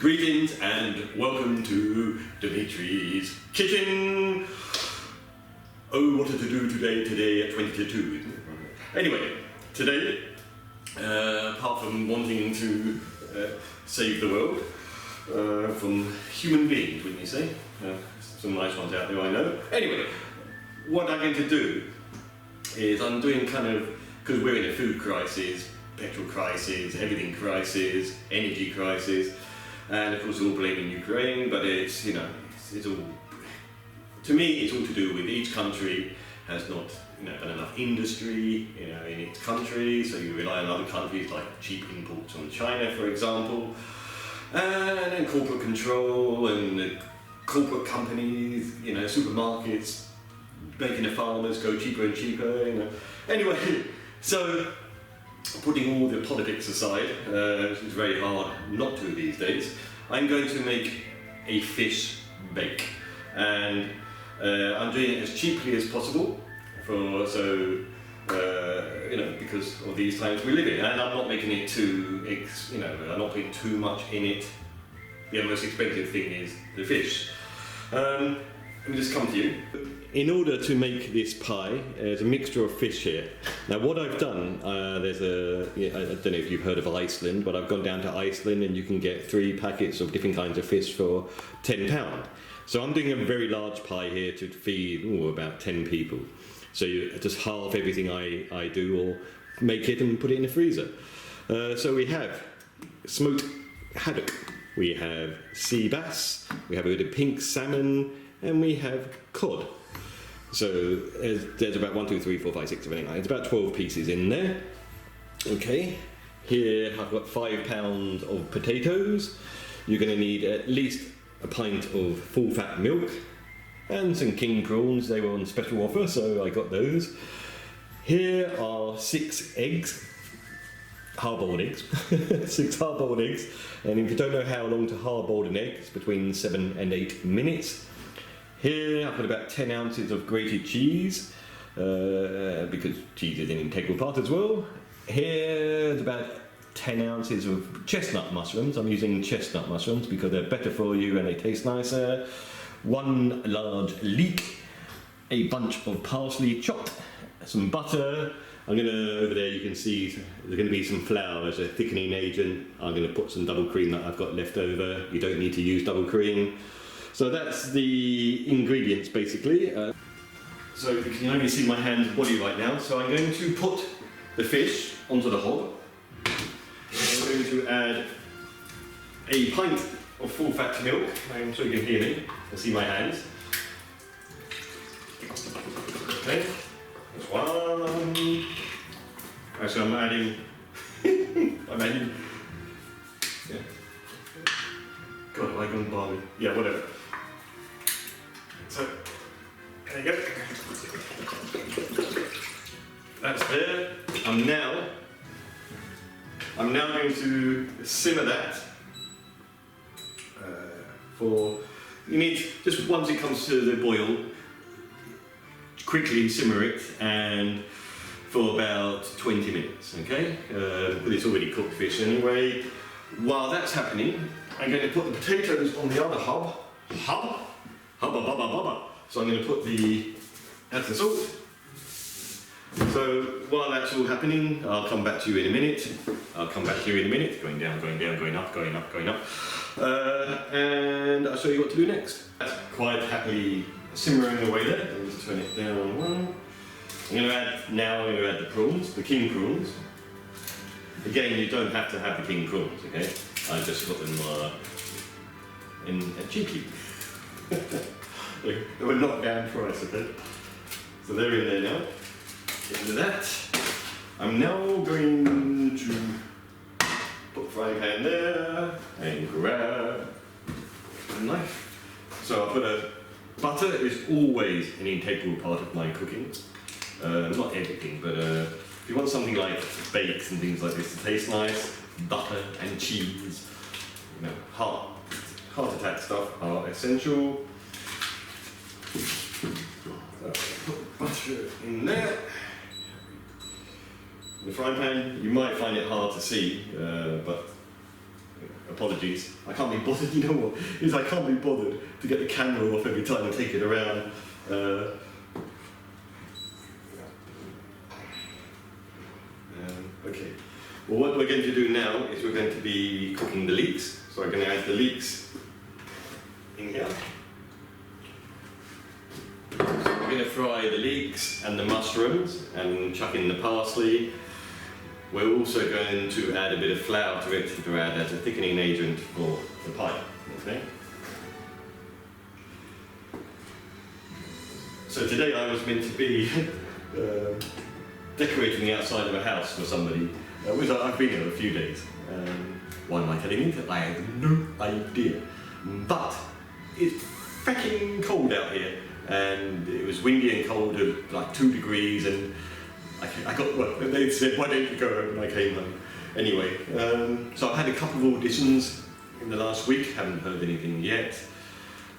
Greetings and welcome to Demetri'S kitchen. Oh, what to do today at 20 to 2, isn't it? Anyway, today, apart from wanting to save the world from human beings, wouldn't you say? Some nice ones out there, I know. Anyway, what I'm going to do is I'm doing kind of, because we're in a food crisis, petrol crisis, everything crisis, energy crisis, and of course we're all blaming Ukraine, but it's, you know, it's all, to me it's all to do with each country has not, you know, done enough industry, you know, in its country, so you rely on other countries like cheap imports from China, for example, and then corporate control and corporate companies, you know, supermarkets making the farmers go cheaper and cheaper, you know. Anyway, so putting all the politics aside, which is very hard not to these days, I'm going to make a fish bake, and I'm doing it as cheaply as possible, you know, because of these times we live in, and I'm not making it too, you know, I'm not putting too much in it. The most expensive thing is the fish. Let me just come to you. In order to make this pie, there's a mixture of fish here. Now what I've done, there's a, I don't know if you've heard of Iceland, but I've gone down to Iceland and you can get 3 packets of different kinds of fish for £10. So I'm doing a very large pie here to feed about 10 people. So you just halve everything I do, or make it and put it in the freezer. So we have smoked haddock, we have sea bass, we have a bit of pink salmon, and we have cod. So there's about 1, 2, 3, 4, 5, 6, 7, 8, 9. It's about 12 pieces in there. Okay, here I've got £5 of potatoes. You're going to need at least a pint of full fat milk and some king prawns. They were on special offer, so I got those. Here are 6 eggs, hard-boiled eggs, 6 hard-boiled eggs. And if you don't know how long to hard-boil an egg, it's between 7 and 8 minutes. Here I've got about 10 ounces of grated cheese, because cheese is an integral part as well. Here's about 10 ounces of chestnut mushrooms. I'm using chestnut mushrooms because they're better for you and they taste nicer. 1 large leek, a bunch of parsley chopped, some butter. I'm going to, over there you can see there's going to be some flour as a thickening agent. I'm going to put some double cream that I've got left over. You don't need to use double cream. So that's the ingredients basically. So you can only see my hand and body right now. So I'm going to put the fish onto the hob. I'm going to add a pint of full fat milk. I'm sure you can hear me and see my hands. Okay, that's 1. So I'm adding, yeah. God, have I gone barley? Yeah, whatever. So, there you go. That's there. I'm now going to simmer that for, you need, just once it comes to the boil, quickly simmer it, and for about 20 minutes, okay? But it's already cooked fish anyway. While that's happening, I'm going to put the potatoes on the other hob. So I'm going to put add the salt. So while that's all happening, I'll come back to you in a minute. Going down, going down, going up, going up, going up. And I'll show you what to do next. That's quite happily simmering away there. Let me just turn it down 1. I'm going to add the prawns, the king prawns. Again, you don't have to have the king prawns, okay? I just got them in a cheeky. They were knocked down price, okay? So they're in there now. Get rid of that. I'm now going to put frying pan there and grab a knife. So I'll put butter is always an integral part of my cooking. Not everything, but if you want something like bakes and things like this to taste nice, butter and cheese, you know, heart attack stuff are essential. So put butter in there. in the frying pan. You might find it hard to see, but apologies. I can't be bothered. You know what? I can't be bothered to get the camera off every time and take it around. Okay. Well, what we're going to do now is we're going to be cooking the leeks. So I'm going to add the leeks in here. So we're going to fry the leeks and the mushrooms and chuck in the parsley. We're also going to add a bit of flour to it to add as a thickening agent for the pie. Okay. So today I was meant to be decorating the outside of a house for somebody. I've been here a few days. Why am I telling you that? I have no idea. But it's freaking cold out here, and it was windy and cold, like 2 degrees, and they said, why don't you go home? And I came home. Anyway, so I've had a couple of auditions in the last week, haven't heard anything yet.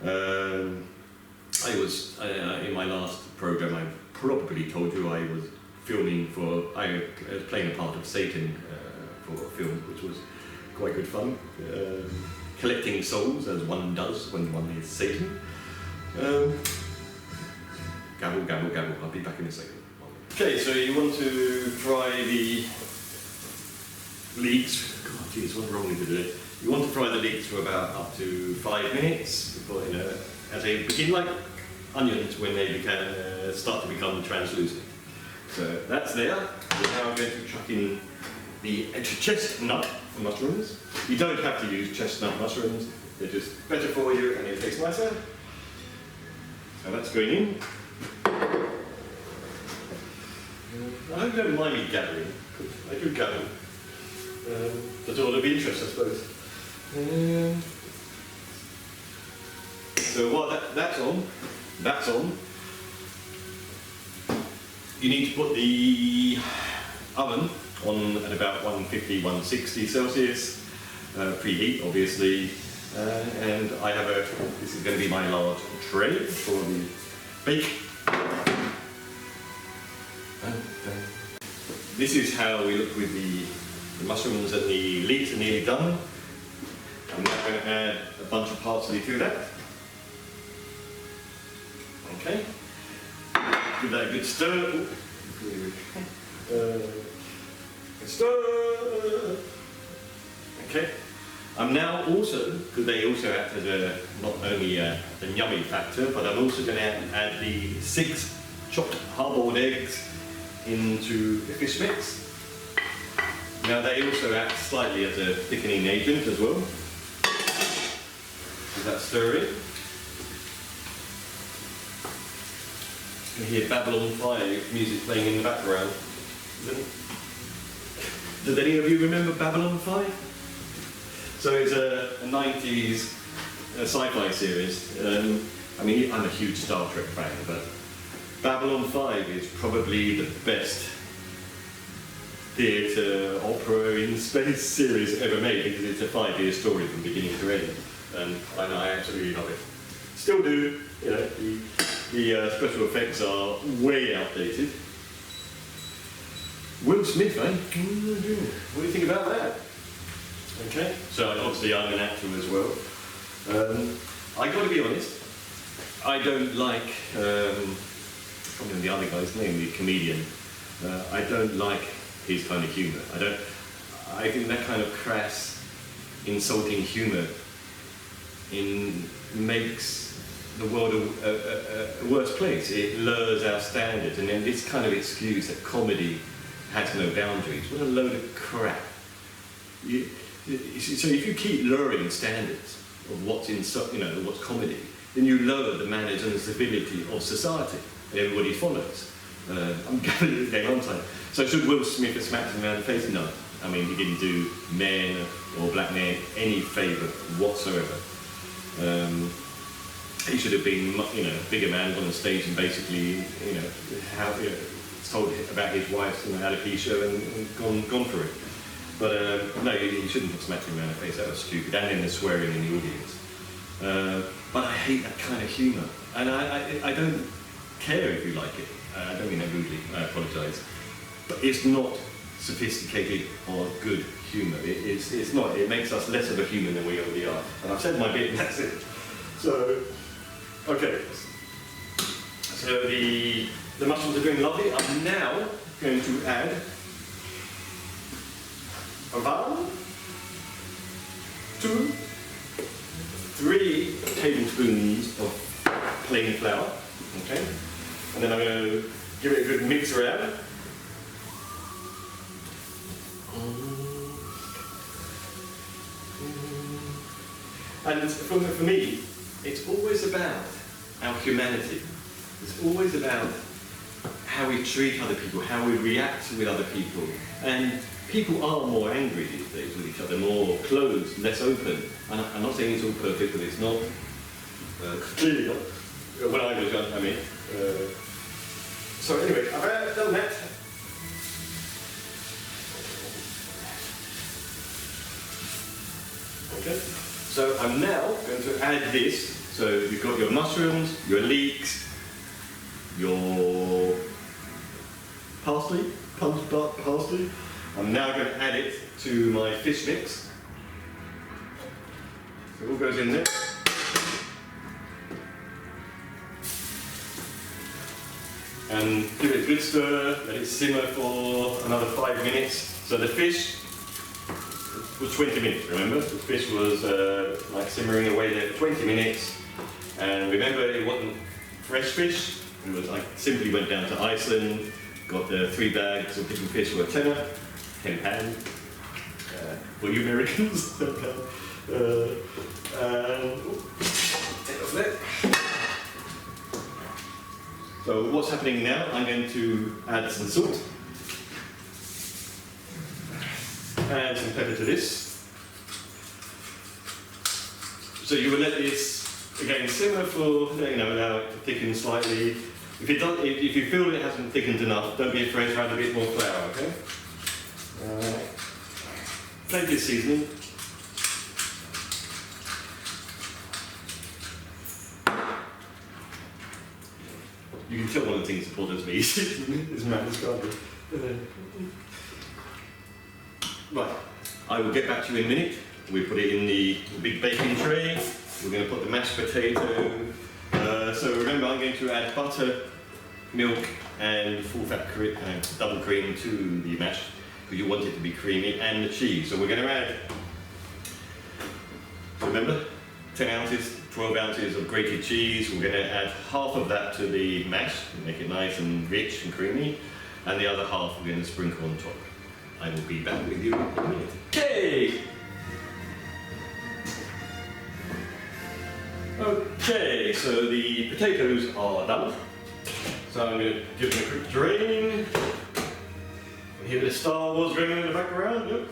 I was, in my last programme, I probably told you I was I was playing a part of Satan for a film, which was quite good fun. Collecting souls, as one does when one is Satan. Gabble, gabble, gabble. I'll be back in a second. Okay, so you want to fry the leeks. God, geez, what's wrong with you today? You want to fry the leeks for about up to 5 minutes before, as they begin like onions when they start to become translucent. So that's there. We're now going to chuck in the chestnut mushrooms. You don't have to use chestnut mushrooms, they're just better for you and they taste nicer. So that's going in. I hope you don't mind me gathering, because I do gather. That's all of interest, I suppose. So while that's on, you need to put the oven on at about 150, 160 Celsius, preheat obviously, and I have this is going to be my large tray for the bake. This is how we look with the mushrooms and the leeks are nearly done. I'm now going to add a bunch of parsley to that. Okay. Give that a good stir. Stir. Okay. I'm now also, because they also act as not only a yummy factor, but I'm also going to add the 6 chopped hard-boiled eggs into the fish mix. Now they also act slightly as a thickening agent as well. Is that stirring? You hear Babylon 5 music playing in the background. Does any of you remember Babylon 5? So it's a 90s sci-fi series. I mean, I'm a huge Star Trek fan, but Babylon 5 is probably the best theatre, opera in space series ever made, because it's a 5-year story from beginning to end, and I absolutely love it. Still do, the special effects are way outdated. Will Smith, eh? What do you think about that? Okay, so obviously I'm an actor as well. I got to be honest, I don't like, probably the other guy's name, the comedian, I don't like his kind of humour. I think that kind of crass, insulting humour makes the world a worse place. It lowers our standards, and then this kind of excuse that comedy has no boundaries. What a load of crap. So if you keep lowering standards of what's what's comedy, then you lower the manners and the civility of society, and everybody follows. I'm gathering this on time. So should Will Smith have smacked him around the face? No. I mean, he didn't do men or black men any favour whatsoever. He should have been, a bigger man on the stage and basically, told about his wife's alopecia and gone for it. But no, he shouldn't have smacked him around the face. That was stupid. And then the swearing in the audience. But I hate that kind of humour, and I don't care if you like it. I don't mean that rudely. I apologise. But it's not sophisticated or good humour. It's not. It makes us less of a human than we already are. And I've said my bit, and that's it. So, okay. So the mushrooms are doing lovely. I'm now going to add about 2, 3 tablespoons of plain flour. Okay, and then I'm going to give it a good mix around. And for me, it's always about our humanity. It's always about how we treat other people, how we react with other people. And people are more angry these days with each other, more closed, less open. And I'm not saying it's all perfect, but it's not. Clearly not. When I was young, I mean. So anyway, I've done that. Okay. So I'm now going to add this. So you've got your mushrooms, your leeks, your parsley, punched parsley. I'm now going to add it to my fish mix. So it all goes in there. And give it a good stir, let it simmer for another 5 minutes. So the fish was 20 minutes, remember? The fish was like simmering away there for 20 minutes. And remember, it wasn't fresh fish. It was like simply went down to Iceland, got the 3 bags of pickled fish for a tenner, £10. For you Americans, £10. Take off there. So what's happening now? I'm going to add some salt. Add some pepper to this. So you will let this again simmer for, allow it to thicken slightly. If you feel it hasn't thickened enough, don't be afraid to add a bit more flour, okay? Plenty of seasoning. You can tell one of the things that bothers me is madness garden. Right, I will get back to you in a minute. We put it in the big baking tray. We're going to put the mashed potato. So remember, I'm going to add butter, milk, and full-fat double cream to the mash because you want it to be creamy, and the cheese. So we're going to add. Remember, 10 ounces, 12 ounces of grated cheese. We're going to add half of that to the mash to make it nice and rich and creamy, and the other half we're going to sprinkle on top. I will be back with you in a minute. Okay! Okay, so the potatoes are done. So I'm going to give them a quick drain. You hear the Star Wars going in the background? Yep.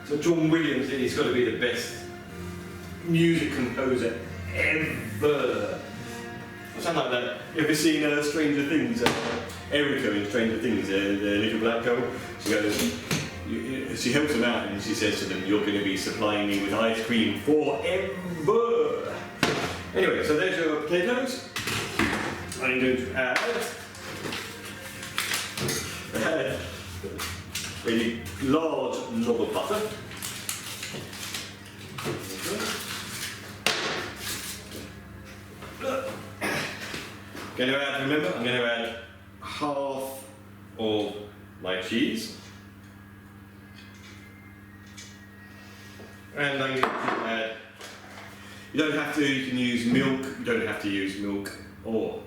So John Williams, he's got to be the best music composer ever. I sound like that. You ever seen Stranger Things? Erica in Stranger Things, the little black girl. She goes, she helps them out and she says to them, "You're going to be supplying me with ice cream forever." Anyway, so there's your potatoes. I'm going to add a large knob of butter. Going to add, remember, I'm going to add half of my cheese. And I'm going to add, you don't have to, you can use milk, you don't have to use milk or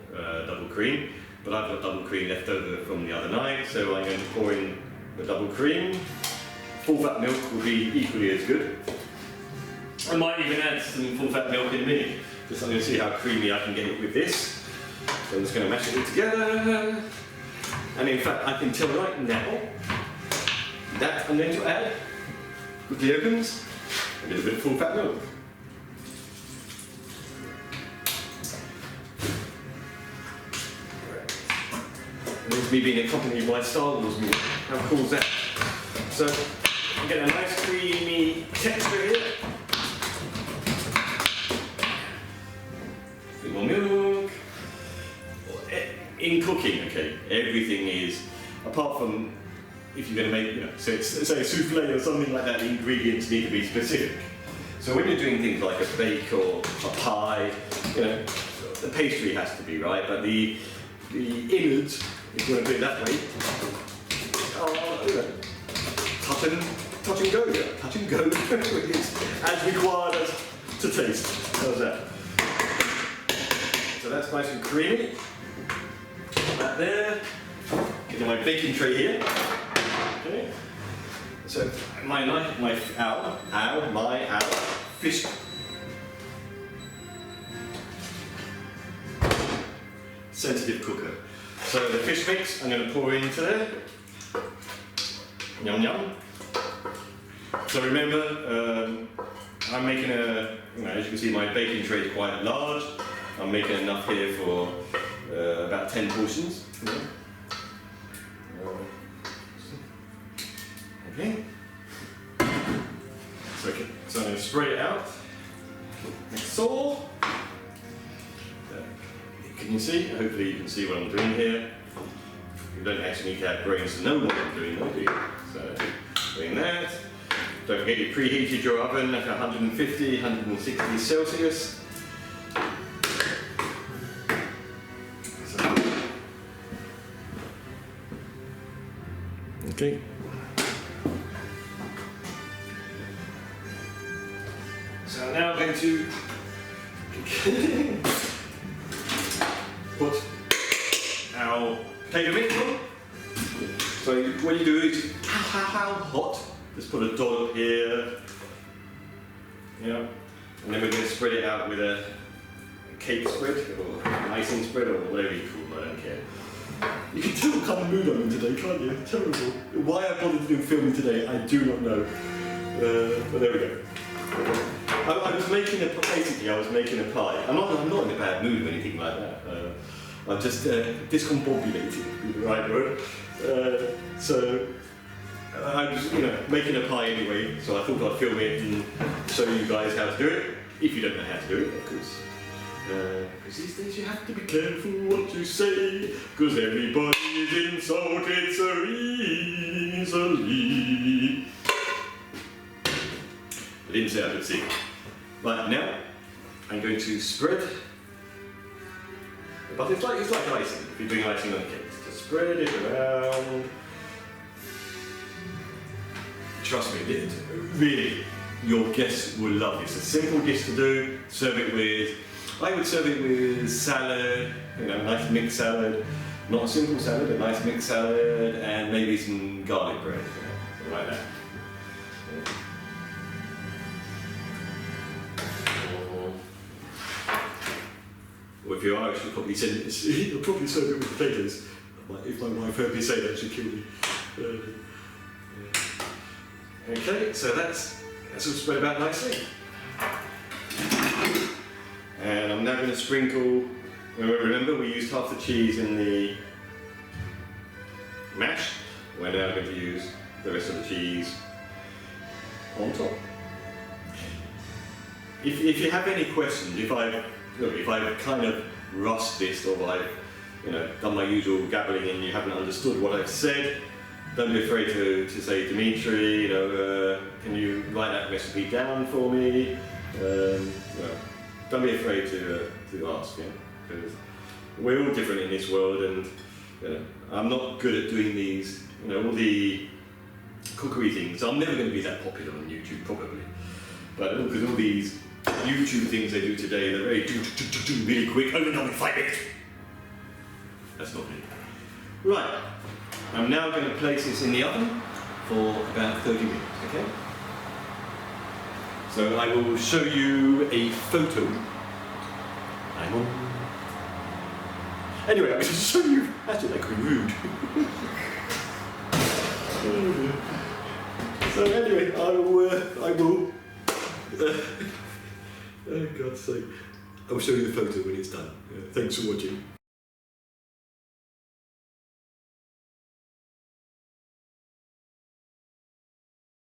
double cream, but I've got double cream left over from the other night, so I'm going to pour in the double cream. Full fat milk will be equally as good. I might even add some full fat milk in a minute, just so I'm going to see how creamy I can get it with this. So I'm just going to mash it all together. And in fact, I can tell right now that I'm going to add, quickly opens, a little bit of full fat milk. There's me being accompanied by Star Wars music. How cool is that? So you get a nice creamy texture here. bit more milk. In cooking, okay, everything is, apart from if you're going to make, you know, say a souffle or something like that, the ingredients need to be specific. So when you're doing things like a bake or a pie, you know, the pastry has to be right, but the innards, if you want to do it that way, are, you know, touch and go, yeah, touch and go, as required as to taste. How's that? So that's nice and creamy. Put that there. Get my baking tray here. Okay. So my fish. Sensitive cooker. So the fish mix I'm going to pour into there. Yum yum. So remember, I'm making as you can see, my baking tray is quite large. I'm making enough here for about 10 portions. Okay. So I'm going to spread it out. Like so. Can you see? Hopefully you can see what I'm doing here. You don't actually need to have brains to know what I'm doing, do you? So, doing that. Don't forget you preheated your oven at 150, 160 Celsius. Okay. So now I'm going to put our potato mix on. So what you do is, how hot? Just put a dollop here. Yeah. And then we're going to spread it out with a cake spread or icing spread or whatever you call it, I don't care. You can tell what kind of mood I'm in today, can't you? Terrible. Why I bothered doing filming today, I do not know. But there we go. I was making I was making a pie. I'm not in a bad mood or anything like that. I'm just discombobulated, is the right word. So I was, making a pie anyway. So I thought I'd film it and show you guys how to do it. If you don't know how to do it, of course. Because these days you have to be careful what you say, because everybody is insulted so easily. I didn't say I could see. Right, now I'm going to spread, but it's like icing, if you're doing icing on cakes. Just spread it around. Trust me, really, your guests will love this. It's a simple dish to do. Serve it with, I would serve it with salad, nice mixed salad. Not a simple salad, a nice mixed salad, and maybe some garlic bread, something like that. Or if you're Irish, you'll probably serve it with potatoes. If my wife heard me say that, she'd kill me. Okay, so that's all spread about nicely. And I'm now going to sprinkle, remember we used half the cheese in the mash. We're now going to use the rest of the cheese on top. If you have any questions, if I've kind of rushed this or I've done my usual gabbling and you haven't understood what I've said, don't be afraid to say, Demetri, can you write that recipe down for me? Don't be afraid to ask, because we're all different in this world, and I'm not good at doing these, all the cookery things. So I'm never going to be that popular on YouTube, probably. But because all these YouTube things they do today, they're very really quick, over and done in 5 minutes. That's not me. Right, I'm now going to place this in the oven for about 30 minutes, okay? So I will show you a photo. I'm on. Anyway, I'm going to show you. Actually, that could be rude. So anyway, I will. Oh God's sake! I will show you the photo when it's done. Thanks for watching.